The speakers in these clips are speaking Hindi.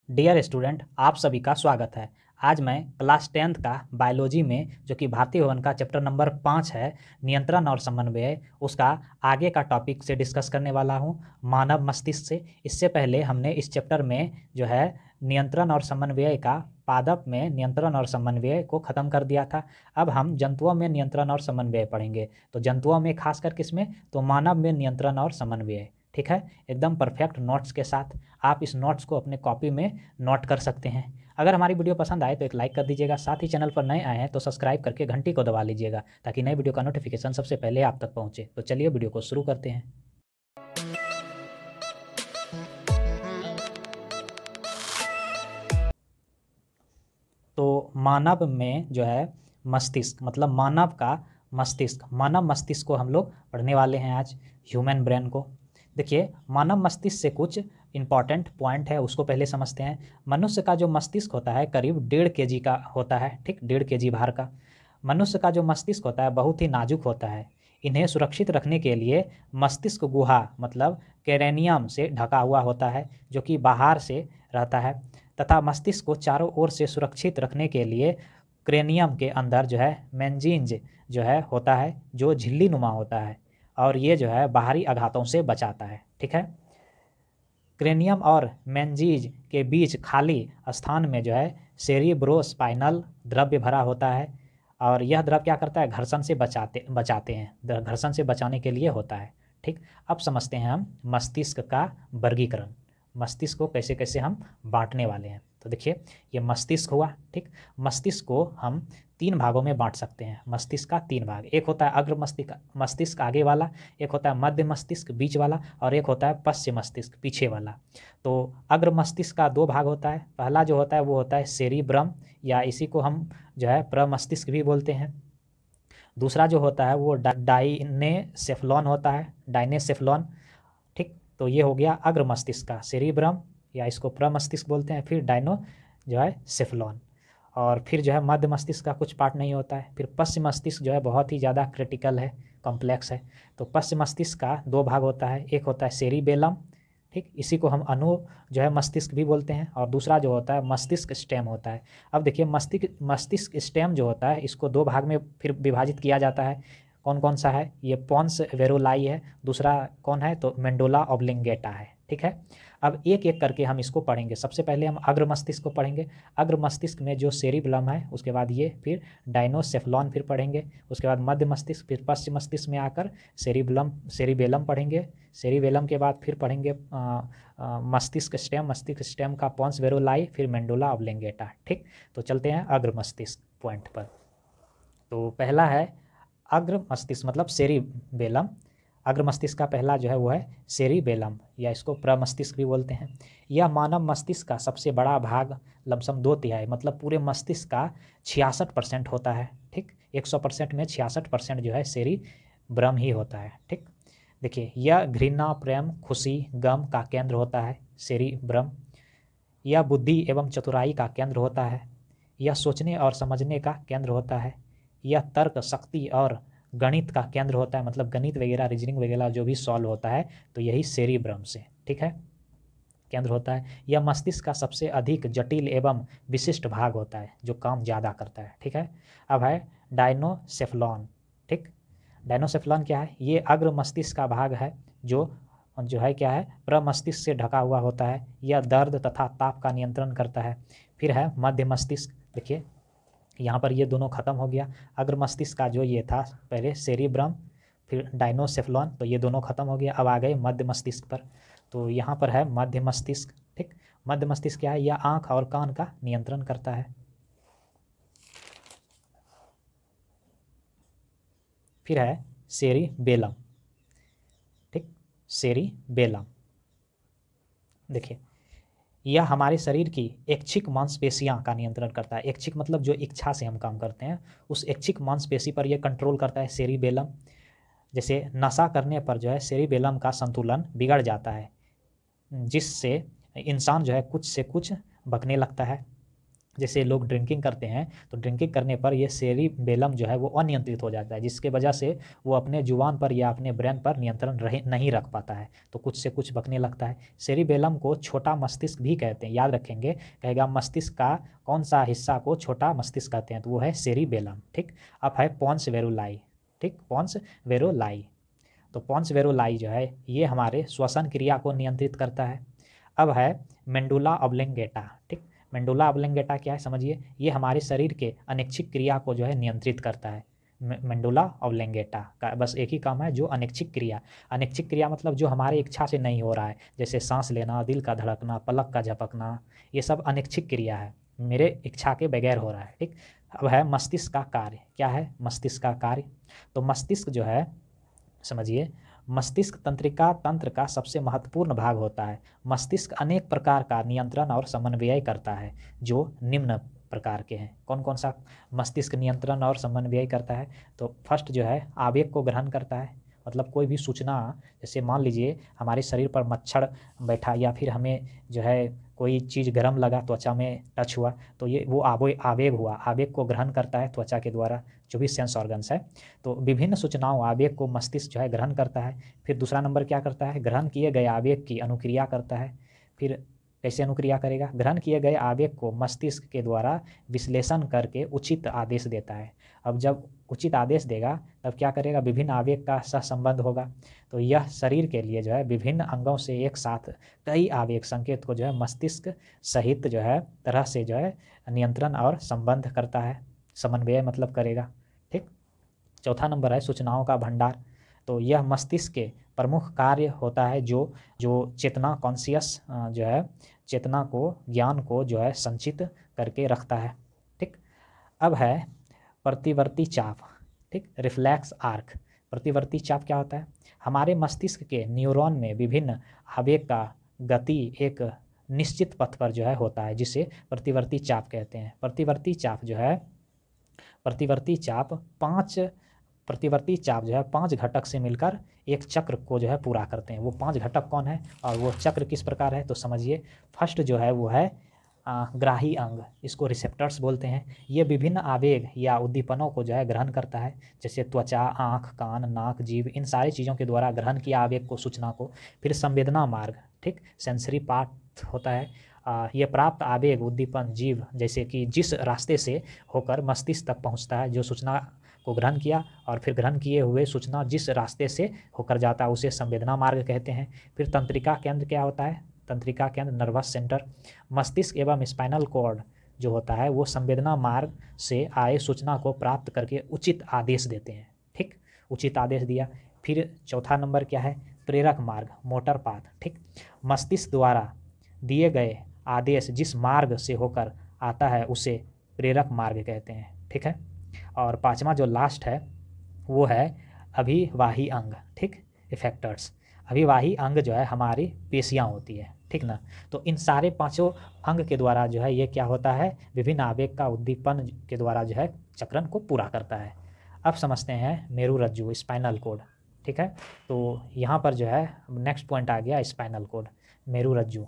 डियर स्टूडेंट, आप सभी का स्वागत है। आज मैं क्लास 10th का बायोलॉजी में जो कि भारतीय भवन का चैप्टर नंबर 5 है, नियंत्रण और समन्वय, उसका आगे का टॉपिक से डिस्कस करने वाला हूं, मानव मस्तिष्क से। इससे पहले हमने इस चैप्टर में जो है नियंत्रण और समन्वय का पादप में नियंत्रण और समन्वय को ख़त्म कर दिया था। अब हम जंतुओं में नियंत्रण और समन्वय पढ़ेंगे। तो जंतुओं में खासकर किसमें, तो मानव में नियंत्रण और समन्वय। ठीक है, एकदम परफेक्ट नोट्स के साथ आप इस नोट्स को अपने कॉपी में नोट कर सकते हैं। अगर हमारी वीडियो पसंद आए तो एक लाइक कर दीजिएगा, साथ ही चैनल पर नए आए हैं तो सब्सक्राइब करके घंटी को दबा लीजिएगा ताकि नए वीडियो का नोटिफिकेशन सबसे पहले आप तक पहुंचे। तो चलिए वीडियो को शुरू करते हैं। तो मानव में जो है मस्तिष्क, मतलब मानव का मस्तिष्क, मानव मस्तिष्क को हम लोग पढ़ने वाले हैं आज, ह्यूमन ब्रेन को। देखिए, मानव मस्तिष्क से कुछ इंपॉर्टेंट पॉइंट है, उसको पहले समझते हैं। मनुष्य का जो मस्तिष्क होता है करीब 1.5 kg का होता है, ठीक, 1.5 kg भार का। मनुष्य का जो मस्तिष्क होता है बहुत ही नाजुक होता है। इन्हें सुरक्षित रखने के लिए मस्तिष्क गुहा मतलब कैरेनियम से ढका हुआ होता है, जो कि बाहर से रहता है, तथा मस्तिष्क को चारों ओर से सुरक्षित रखने के लिए क्रेनियम के अंदर जो है मेंजिंज जो है होता है, जो झिल्ली नुमा होता है, और ये जो है बाहरी आघातों से बचाता है। ठीक है, क्रेनियम और मेंजीज के बीच खाली स्थान में जो है सेरिब्रोस्पाइनल द्रव्य भरा होता है, और यह द्रव्य क्या करता है, घर्षण से बचाते हैं, घर्षण से बचाने के लिए होता है। ठीक, अब समझते हैं हम मस्तिष्क का वर्गीकरण, मस्तिष्क को कैसे कैसे हम बांटने वाले हैं। तो देखिए, ये मस्तिष्क हुआ। ठीक, मस्तिष्क को हम 3 भागों में बांट सकते हैं। मस्तिष्क का 3 भाग, एक होता है अग्र मस्तिष्क, मस्तिष्क आगे वाला, एक होता है मध्य मस्तिष्क बीच वाला, और एक होता है पश्चिम मस्तिष्क पीछे वाला। तो अग्र मस्तिष्क का 2 भाग होता है। पहला जो होता है वो होता है सेरिब्रम, या इसी को हम जो है प्रमस्तिष्क भी बोलते हैं। दूसरा जो होता है वो डाइनेसेफ्लॉन होता है, डाइनेसेफ्लॉन। ठीक, तो ये हो गया अग्र मस्तिष्क का सेरिब्रम, या इसको प्रमस्तिष्क बोलते हैं। फिर डाइनो जो है सेफ्लॉन, और फिर जो है मध्य मस्तिष्क का कुछ पार्ट नहीं होता है। फिर पश्चिम मस्तिष्क जो है बहुत ही ज़्यादा क्रिटिकल है, कॉम्प्लेक्स है। तो पश्चिम मस्तिष्क का 2 भाग होता है, एक होता है सेरिबेलम, ठीक, इसी को हम अनु जो है मस्तिष्क भी बोलते हैं, और दूसरा जो होता है मस्तिष्क स्टेम होता है। अब देखिए, मस्तिष्क स्टेम जो होता है इसको 2 भाग में फिर विभाजित किया जाता है। कौन कौन सा है, ये पोन्स वेरोलाई है, दूसरा कौन है तो मेंडुला ऑब्लिंगेटा है। ठीक है, अब एक एक करके हम इसको पढ़ेंगे। सबसे पहले हम अग्र मस्तिष्क को पढ़ेंगे। अग्र मस्तिष्क में जो सेरिबेलम है, उसके बाद ये, फिर डाइनोसेफ्लॉन फिर पढ़ेंगे, उसके बाद मध्य मस्तिष्क, फिर पश्चिम मस्तिष्क में आकर सेरिबेलम पढ़ेंगे। सेरिबेलम के बाद फिर पढ़ेंगे मस्तिष्क स्टेम, मस्तिष्क स्टेम का पोन्स वेरोलाई, फिर मेंडुला ऑब्लिंगेटा। ठीक, तो चलते हैं अग्र मस्तिष्क पॉइंट पर। तो पहला है अग्र मस्तिष्क मतलब सेरिबेलम। अग्र मस्तिष्क का पहला जो है वो है सेरिबेलम, या इसको प्रमस्तिष्क भी बोलते हैं। यह मानव मस्तिष्क का सबसे बड़ा भाग, लमसम 2/3 मतलब पूरे मस्तिष्क का 66% होता है। ठीक, 100% में 66% जो है सेरिब्रम ही होता है। ठीक, देखिए, यह घृणा, प्रेम, खुशी, गम का केंद्र होता है सेरिब्रम। यह बुद्धि एवं चतुराई का केंद्र होता है। यह सोचने और समझने का केंद्र होता है। यह तर्क शक्ति और गणित का केंद्र होता है, मतलब गणित वगैरह, रीजनिंग वगैरह जो भी सॉल्व होता है तो यही सेरिब्रम से, ठीक है, केंद्र होता है। यह मस्तिष्क का सबसे अधिक जटिल एवं विशिष्ट भाग होता है, जो काम ज़्यादा करता है। ठीक है, अब है डाइनोसेफ्लॉन। ठीक, डाइनोसेफ्लॉन क्या है, ये अग्र मस्तिष्क का भाग है, जो है क्या है, प्रमस्तिष्क से ढका हुआ होता है। यह दर्द तथा ताप का नियंत्रण करता है। फिर है मध्य मस्तिष्क। देखिए, यहाँ पर ये दोनों खत्म हो गया। अग्र मस्तिष्क का जो ये था पहले सेरिब्रम, फिर डाइनोसेफ्लॉन, तो ये दोनों खत्म हो गया। अब आ गए मध्य मस्तिष्क पर। तो यहाँ पर है मध्य मस्तिष्क। ठीक, मध्य मस्तिष्क क्या है, यह आँख और कान का नियंत्रण करता है। फिर है सेरिबेलम। ठीक, सेरिबेलम, देखिए, यह हमारे शरीर की ऐच्छिक मांसपेशियां का नियंत्रण करता है। ऐच्छिक मतलब जो इच्छा से हम काम करते हैं, उस ऐच्छिक मांसपेशी पर यह कंट्रोल करता है सेरिबेलम। जैसे नशा करने पर जो है सेरिबेलम का संतुलन बिगड़ जाता है, जिससे इंसान जो है कुछ से कुछ बकने लगता है। जैसे लोग ड्रिंकिंग करते हैं तो ड्रिंकिंग करने पर ये सेरिबेलम जो है वो अनियंत्रित हो जाता है, जिसके वजह से वो अपने जुबान पर या अपने ब्रेन पर नियंत्रण नहीं रख पाता है, तो कुछ से कुछ बकने लगता है। सेरिबेलम को छोटा मस्तिष्क भी कहते हैं, याद रखेंगे, कहेगा मस्तिष्क का कौन सा हिस्सा को छोटा मस्तिष्क कहते हैं, तो वो है सेरिबेलम। ठीक, अब है पोन्स वेरुलाई। ठीक, पोन्स वेरुलाई। तो पोन्स वेरुलाई जो है ये हमारे श्वसन क्रिया को नियंत्रित करता है। अब है मेंडुला ऑब्लिंगेटा। ठीक, मेंडुला ऑब्लिंगेटा क्या है समझिए, ये हमारे शरीर के अनैच्छिक क्रिया को जो है नियंत्रित करता है। मेंडुला ऑब्लिंगेटा का बस एक ही काम है, जो अनैच्छिक क्रिया, अनैच्छिक क्रिया मतलब जो हमारी इच्छा से नहीं हो रहा है, जैसे सांस लेना, दिल का धड़कना, पलक का झपकना, ये सब अनैच्छिक क्रिया है, मेरे इच्छा के बगैर हो रहा है। ठीक, अब है मस्तिष्क का कार्य। क्या है मस्तिष्क का कार्य, तो मस्तिष्क जो है समझिए, मस्तिष्क तंत्रिका तंत्र का सबसे महत्वपूर्ण भाग होता है। मस्तिष्क अनेक प्रकार का नियंत्रण और समन्वय करता है, जो निम्न प्रकार के हैं। कौन कौन सा मस्तिष्क नियंत्रण और समन्वय करता है, तो फर्स्ट जो है आवेग को ग्रहण करता है, मतलब कोई भी सूचना, जैसे मान लीजिए हमारे शरीर पर मच्छर बैठा या फिर हमें जो है कोई चीज़ गर्म लगा, त्वचा में टच हुआ, तो ये वो आवेग हुआ, आवेग को ग्रहण करता है त्वचा के द्वारा, जो भी सेंस ऑर्गन्स है। तो विभिन्न सूचनाओं आवेग को मस्तिष्क जो है ग्रहण करता है। फिर दूसरा नंबर क्या करता है, ग्रहण किए गए आवेग की अनुक्रिया करता है। फिर कैसे अनुक्रिया करेगा, ग्रहण किए गए आवेग को मस्तिष्क के द्वारा विश्लेषण करके उचित आदेश देता है। अब जब उचित आदेश देगा तब क्या करेगा, विभिन्न आवेग का सहसंबंध होगा। तो यह शरीर के लिए जो है विभिन्न अंगों से एक साथ कई आवेग संकेत को जो है मस्तिष्क सहित जो है तरह से जो है नियंत्रण और संबंध करता है, समन्वय मतलब करेगा। ठीक, चौथा नंबर है सूचनाओं का भंडार। तो यह मस्तिष्क के प्रमुख कार्य होता है, जो जो चेतना कॉन्शियस जो है चेतना को, ज्ञान को जो है संचित करके रखता है। ठीक, अब है प्रतिवर्ती चाप। ठीक, रिफ्लेक्स आर्क। प्रतिवर्ती चाप क्या होता है, हमारे मस्तिष्क के न्यूरॉन में विभिन्न आवेग का गति एक निश्चित पथ पर जो है होता है, जिसे प्रतिवर्ती चाप कहते हैं। प्रतिवर्ती चाप जो है, प्रतिवर्ती चाप जो है 5 घटक से मिलकर एक चक्र को जो है पूरा करते हैं। वो 5 घटक कौन है और वो चक्र किस प्रकार है, तो समझिए, फर्स्ट जो है वो है ग्राही अंग, इसको रिसेप्टर्स बोलते हैं। ये विभिन्न आवेग या उद्दीपनों को जो है ग्रहण करता है, जैसे त्वचा, आँख, कान, नाक, जीभ, इन सारी चीज़ों के द्वारा ग्रहण किया आवेग को, सूचना को। फिर संवेदना मार्ग, ठीक, सेंसरी पार्ट होता है। ये प्राप्त आवेग उद्दीपन जीव, जैसे कि जिस रास्ते से होकर मस्तिष्क तक पहुंचता है, जो सूचना को ग्रहण किया और फिर ग्रहण किए हुए सूचना जिस रास्ते से होकर जाता है उसे संवेदना मार्ग कहते हैं। फिर तंत्रिका केंद्र क्या होता है, तंत्रिका केंद्र नर्वस सेंटर। मस्तिष्क एवं स्पाइनल कॉर्ड जो होता है वो संवेदना मार्ग से आए सूचना को प्राप्त करके उचित आदेश देते हैं। ठीक, उचित आदेश दिया। फिर चौथा नंबर क्या है, प्रेरक मार्ग, मोटर पाथ। ठीक, मस्तिष्क द्वारा दिए गए आदेश जिस मार्ग से होकर आता है उसे प्रेरक मार्ग कहते हैं। ठीक है, और पांचवा जो लास्ट है वो है अभिवाही अंग। ठीक, इफेक्टर्स। अभिवाही अंग जो है हमारी पेशियाँ होती है, ठीक ना। तो इन सारे पांचों अंग के द्वारा जो है ये क्या होता है, विभिन्न आवेग का उद्दीपन के द्वारा जो है चक्रण को पूरा करता है। अब समझते हैं मेरुरज्जु, स्पाइनल कोड। ठीक है, तो यहाँ पर जो है नेक्स्ट पॉइंट आ गया स्पाइनल कोड, मेरुरज्जु।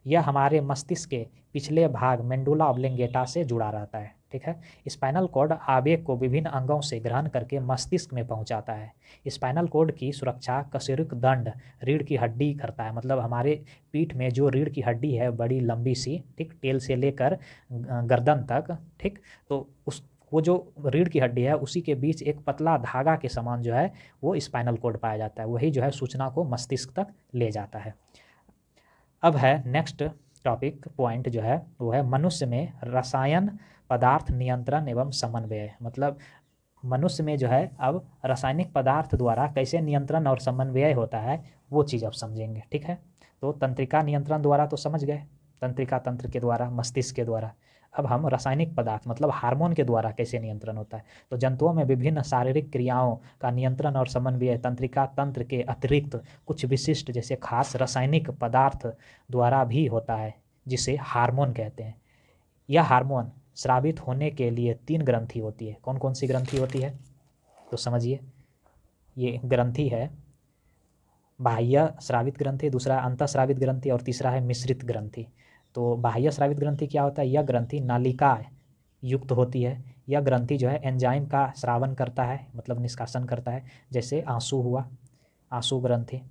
यह हमारे मस्तिष्क के पिछले भाग मेंडुला ऑब्लिंगेटा से जुड़ा रहता है। ठीक है, स्पाइनल कॉर्ड आवेग को विभिन्न अंगों से ग्रहण करके मस्तिष्क में पहुंचाता है। स्पाइनल कॉर्ड की सुरक्षा कशेरुक दंड रीढ़ की हड्डी करता है, मतलब हमारे पीठ में जो रीढ़ की हड्डी है बड़ी लंबी सी, ठीक, टेल से लेकर गर्दन तक। ठीक, तो उस वो जो रीढ़ की हड्डी है उसी के बीच एक पतला धागा के समान जो है वो स्पाइनल कॉर्ड पाया जाता है, वही जो है सूचना को मस्तिष्क तक ले जाता है। अब है नेक्स्ट टॉपिक पॉइंट जो है वो है मनुष्य में रसायन पदार्थ नियंत्रण एवं समन्वय। मतलब मनुष्य में जो है अब रासायनिक पदार्थ द्वारा कैसे नियंत्रण और समन्वय होता है वो चीज़ अब समझेंगे। ठीक है, तो तंत्रिका नियंत्रण द्वारा तो समझ गए, तंत्रिका तंत्र के द्वारा, मस्तिष्क के द्वारा। अब हम रासायनिक पदार्थ मतलब हार्मोन के द्वारा कैसे नियंत्रण होता है, तो जंतुओं में विभिन्न शारीरिक क्रियाओं का नियंत्रण और समन्वय तंत्रिका तंत्र के अतिरिक्त कुछ विशिष्ट जैसे खास रासायनिक पदार्थ द्वारा भी होता है, जिसे हार्मोन कहते हैं। यह हार्मोन स्रावित होने के लिए 3 ग्रंथि होती है। कौन कौन सी ग्रंथि होती है, तो समझिए, ये ग्रंथि है बाह्य स्रावित ग्रंथि, दूसरा अंतःस्रावित ग्रंथि और तीसरा है मिश्रित ग्रंथि। तो बाह्य स्रावित ग्रंथि क्या होता है? यह ग्रंथि नालिका युक्त होती है। यह ग्रंथि जो है एंजाइम का स्रावन करता है, मतलब निष्कासन करता है, जैसे आंसू हुआ, आंसू ग्रंथि।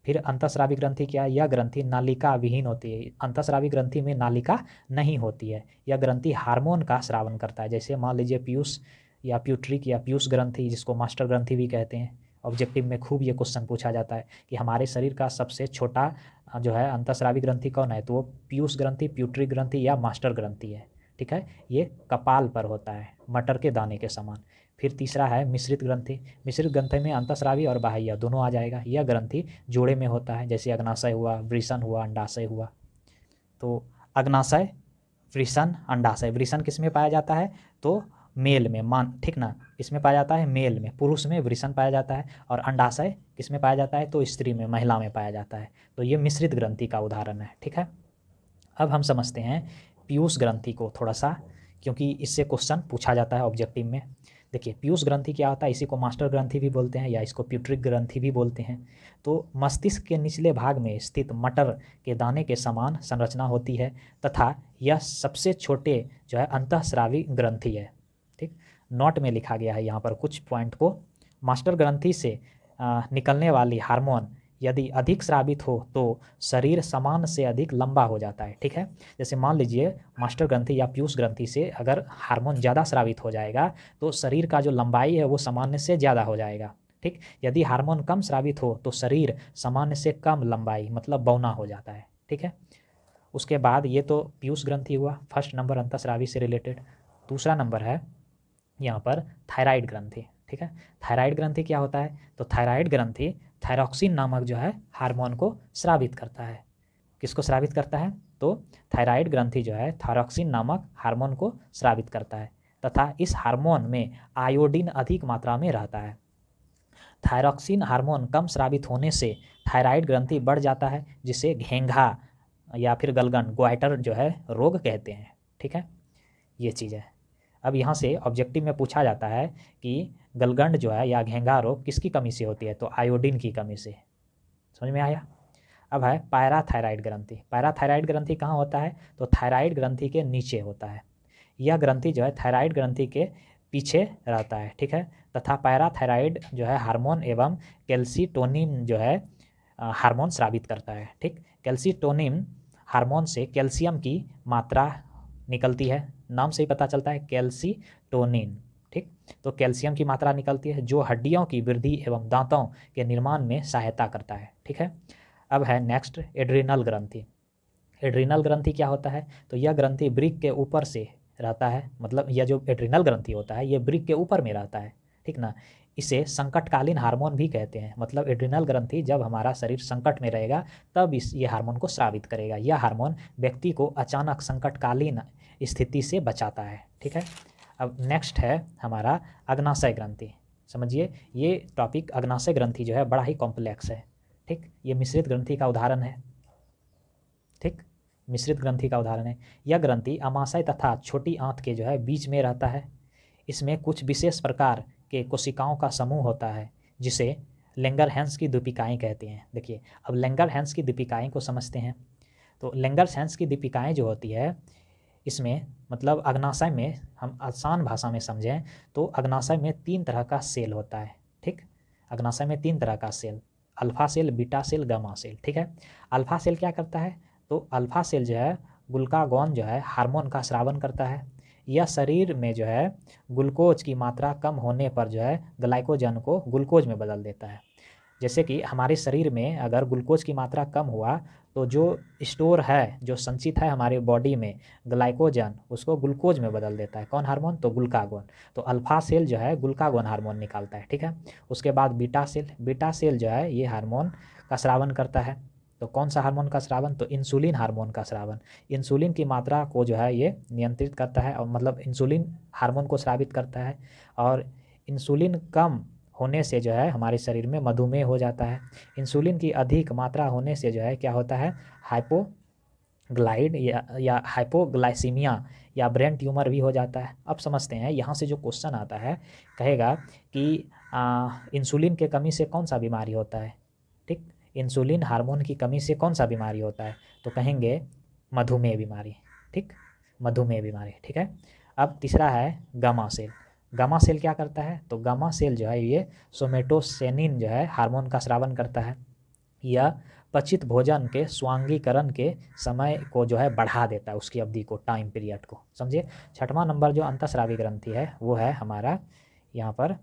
फिर अंतःस्रावी ग्रंथि क्या है? यह ग्रंथि नालिका विहीन होती है। अंतःस्रावी ग्रंथि में नालिका नहीं होती है। यह ग्रंथि हार्मोन का स्रावन करता है, जैसे मान लीजिए पीयूष या प्यूट्रिक या पीयूष ग्रंथि, जिसको मास्टर ग्रंथि भी कहते हैं। ऑब्जेक्टिव में खूब ये क्वेश्चन पूछा जाता है कि हमारे शरीर का सबसे छोटा जो है अंतःस्रावी ग्रंथि कौन है? तो वो पीयूष ग्रंथि, प्यूट्रिक ग्रंथि या मास्टर ग्रंथि है। ठीक है, ये कपाल पर होता है, मटर के दाने के समान। फिर तीसरा है मिश्रित ग्रंथि। मिश्रित ग्रंथि में अंतःस्रावी और बाह्य दोनों आ जाएगा। यह ग्रंथि जोड़े में होता है, जैसे अग्नाशय हुआ, वृषण हुआ, अंडाशय हुआ। तो अग्नाशय, वृषण, अंडाशय। वृषण किस में पाया जाता है? तो मेल में, मान ठीक ना, किसमें पाया जाता है? मेल में, पुरुष में वृषण पाया जाता है। और अंडाशय किस में पाया जाता है? तो स्त्री में, महिला में पाया जाता है। तो ये मिश्रित ग्रंथि का उदाहरण है। ठीक है, अब हम समझते हैं पीयूष ग्रंथि को थोड़ा सा, क्योंकि इससे क्वेश्चन पूछा जाता है ऑब्जेक्टिव में। देखिए पीयूष ग्रंथि क्या होता है? इसी को मास्टर ग्रंथि भी बोलते हैं या इसको प्यूट्रिक ग्रंथि भी बोलते हैं। तो मस्तिष्क के निचले भाग में स्थित मटर के दाने के समान संरचना होती है तथा यह सबसे छोटे जो है अंतःस्रावी ग्रंथि है। ठीक, नोट में लिखा गया है यहाँ पर कुछ पॉइंट को। मास्टर ग्रंथि से निकलने वाली हार्मोन यदि अधिक स्रावित हो तो शरीर समान से अधिक लंबा हो जाता है। ठीक है, जैसे मान लीजिए मास्टर ग्रंथि या पीयूष ग्रंथि से अगर हार्मोन ज़्यादा स्रावित हो जाएगा तो शरीर का जो लंबाई है वो सामान्य से ज़्यादा हो जाएगा। ठीक, यदि हार्मोन कम स्रावित हो तो शरीर सामान्य से कम लंबाई, मतलब बौना हो जाता है। ठीक है, उसके बाद ये तो पीयूष ग्रंथि हुआ, फर्स्ट नंबर अंतःस्रावी से रिलेटेड। दूसरा नंबर है यहाँ पर थायराइड ग्रंथि। ठीक है, थायराइड ग्रंथि क्या होता है? तो थायराइड ग्रंथि थायरॉक्सिन नामक जो है हार्मोन को स्रावित करता है। किसको स्रावित करता है? तो थायराइड ग्रंथि जो है थायरॉक्सिन नामक हार्मोन को स्रावित करता है तथा इस हार्मोन में आयोडीन अधिक मात्रा में रहता है। थायरॉक्सिन हार्मोन कम स्रावित होने से थायराइड ग्रंथि बढ़ जाता है, जिसे घेंघा या फिर गलगन, ग्वाइटर जो है रोग कहते हैं। ठीक है, ये चीज़ है। अब यहाँ से ऑब्जेक्टिव में पूछा जाता है कि गलगंड जो है या घेंघा रोग किसकी कमी से होती है? तो आयोडीन की कमी से। समझ में आया? अब है पैराथायराइड ग्रंथि। पैराथायराइड ग्रंथि कहाँ होता है? तो थायराइड ग्रंथि के नीचे होता है। यह ग्रंथि जो है थायराइड ग्रंथि के पीछे रहता है। ठीक है, तथा पैराथायराइड जो है हार्मोन एवं कैल्सीटोनिन जो है हार्मोन स्रावित करता है। ठीक, कैल्सीटोनिन हार्मोन से कैल्शियम की मात्रा निकलती है, नाम से ही पता चलता है कैल्सीटोनिन। ठीक, तो कैल्शियम की मात्रा निकलती है जो हड्डियों की वृद्धि एवं दांतों के निर्माण में सहायता करता है। ठीक है, अब है नेक्स्ट एड्रिनल ग्रंथि। एड्रिनल ग्रंथि क्या होता है? तो यह ग्रंथि वृक्क के ऊपर से रहता है, मतलब यह जो एड्रिनल ग्रंथि होता है ये वृक्क के ऊपर में रहता है। ठीक ना, इसे संकटकालीन हार्मोन भी कहते हैं। मतलब एड्रिनल ग्रंथि जब हमारा शरीर संकट में रहेगा तब ये हार्मोन को स्रावित करेगा। यह हार्मोन व्यक्ति को अचानक संकटकालीन स्थिति से बचाता है। ठीक है, अब नेक्स्ट है हमारा अग्नाशय ग्रंथि। समझिए ये टॉपिक अग्नाशय ग्रंथि जो है बड़ा ही कॉम्प्लेक्स है। ठीक, ये मिश्रित ग्रंथि का उदाहरण है। ठीक, मिश्रित ग्रंथि का उदाहरण है। यह ग्रंथि अमाशय तथा छोटी आंत के जो है बीच में रहता है। इसमें कुछ विशेष प्रकार के कोशिकाओं का समूह होता है जिसे लेंगरहैंस की दीपिकाएँ कहते हैं। देखिए अब लेंगरहैंस की दीपिकाएँ को समझते हैं। तो लेंगरहैंस की दीपिकाएँ जो होती है इसमें, मतलब अग्नाशय में हम आसान भाषा में समझें तो अग्नाशय में 3 तरह का सेल होता है। ठीक, अग्नाशय में 3 तरह का cell, alpha cell, beta cell, gamma cell. ठीक है, अल्फा सेल क्या करता है? तो अल्फा सेल जो है ग्लूकागॉन जो है हार्मोन का स्रावन करता है। यह शरीर में जो है ग्लूकोज की मात्रा कम होने पर जो है ग्लाइकोजन को ग्लूकोज में बदल देता है। जैसे कि हमारे शरीर में अगर ग्लूकोज की मात्रा कम हुआ तो जो स्टोर है, जो संचित है हमारे बॉडी में ग्लाइकोजन, उसको ग्लूकोज में बदल देता है। कौन हार्मोन? तो ग्लूकागॉन। तो अल्फा सेल जो है ग्लूकागॉन हार्मोन निकालता है। ठीक है, उसके बाद बीटा सेल। बीटा सेल जो है ये हार्मोन का स्रावन करता है। तो कौन सा हार्मोन का स्रावन? तो इंसुलिन हार्मोन का स्रावन। इंसुलिन की मात्रा को जो है ये नियंत्रित करता है, और मतलब इंसुलिन हार्मोन को स्रावित करता है। और इंसुलिन कम होने से जो है हमारे शरीर में मधुमेह हो जाता है। इंसुलिन की अधिक मात्रा होने से जो है क्या होता है? हाइपोग्लाइड या हाइपोग्लाइसीमिया या ब्रेन ट्यूमर भी हो जाता है। अब समझते हैं यहाँ से जो क्वेश्चन आता है, कहेगा कि इंसुलिन के कमी से कौन सा बीमारी होता है? ठीक, इंसुलिन हार्मोन की कमी से कौन सा बीमारी होता है? तो कहेंगे मधुमेह बीमारी, ठीक, मधुमेह बीमारी, ठीक है। अब तीसरा है गामा सेल। गामा सेल क्या करता है, तो गामा सेल जो है ये सोमेटोसेनिन जो है हार्मोन का स्रावन करता है। यह पचित भोजन के स्वांगीकरण के समय को जो है बढ़ा देता है, उसकी अवधि को, टाइम पीरियड को, समझिए। छठवां नंबर जो अंतःस्रावी ग्रंथि है वो है हमारा यहाँ पर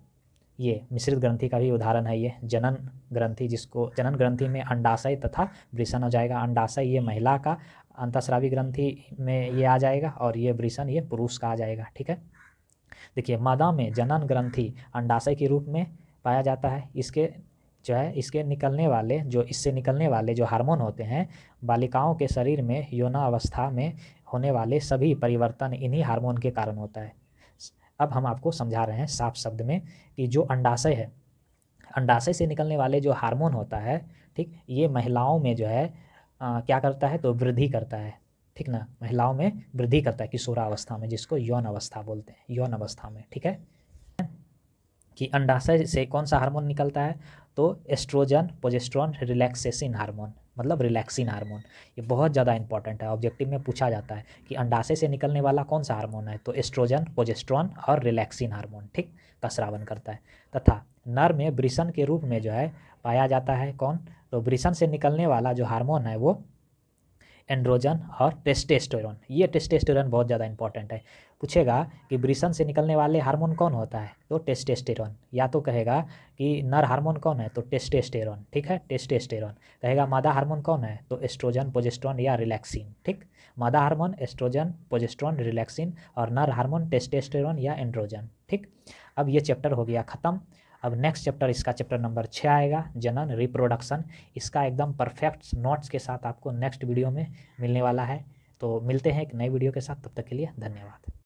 ये मिश्रित ग्रंथि का भी उदाहरण है ये जनन ग्रंथि, जिसको जनन ग्रंथि में अंडाशय तथा वृषण हो जाएगा। अंडाशय ये महिला का अंतःस्रावी ग्रंथि में ये आ जाएगा और ये वृषण ये पुरुष का आ जाएगा, ठीक है। देखिए मादा में जनन ग्रंथि अंडाशय के रूप में पाया जाता है। इसके जो है इसके निकलने वाले जो इससे निकलने वाले जो हार्मोन होते हैं, बालिकाओं के शरीर में यौनावस्था में होने वाले सभी परिवर्तन इन्हीं हार्मोन के कारण होता है। अब हम आपको समझा रहे हैं साफ शब्द में कि जो अंडाशय है, अंडाशय से निकलने वाले जो हार्मोन होता है, ठीक, ये महिलाओं में जो है क्या करता है, तो वृद्धि करता है, ठीक ना, महिलाओं में वृद्धि करता है किशोरावस्था में, जिसको यौन अवस्था बोलते हैं, यौन अवस्था में, ठीक है। कि अंडाशय से कौन सा हार्मोन निकलता है, तो एस्ट्रोजन, प्रोजेस्टेरोन, रिलैक्सेशन हार्मोन, मतलब रिलैक्सिन हार्मोन। ये बहुत ज़्यादा इंपॉर्टेंट है, ऑब्जेक्टिव में पूछा जाता है कि अंडाशय से निकलने वाला कौन सा हार्मोन है, तो एस्ट्रोजन, प्रोजेस्टेरोन और रिलैक्सिन हार्मोन, ठीक, का स्रावन करता है। तथा नर में वृषण के रूप में जो है पाया जाता है कौन, तो वृषण से निकलने वाला जो हार्मोन है वो एंड्रोजन और टेस्टोस्टेरोन। ये टेस्टोस्टेरोन बहुत ज़्यादा इंपॉर्टेंट है, पूछेगा कि वृषण से निकलने वाले हार्मोन कौन होता है, तो टेस्टोस्टेरोन। या तो कहेगा कि नर हार्मोन कौन है, तो टेस्टोस्टेरोन, ठीक है, टेस्टोस्टेरोन। कहेगा मादा हार्मोन कौन है, तो एस्ट्रोजन, प्रोजेस्टेरोन या रिलैक्सिन, ठीक। मादा हार्मोन एस्ट्रोजन, प्रोजेस्टेरोन, रिलैक्सिन और नर हार्मोन टेस्टोस्टेरोन या एंड्रोजन, ठीक। अब ये चैप्टर हो गया ख़त्म। अब नेक्स्ट चैप्टर, इसका चैप्टर नंबर 6 आएगा, जनन, रिप्रोडक्शन। इसका एकदम परफेक्ट नोट्स के साथ आपको नेक्स्ट वीडियो में मिलने वाला है। तो मिलते हैं एक नई वीडियो के साथ, तब तक के लिए धन्यवाद।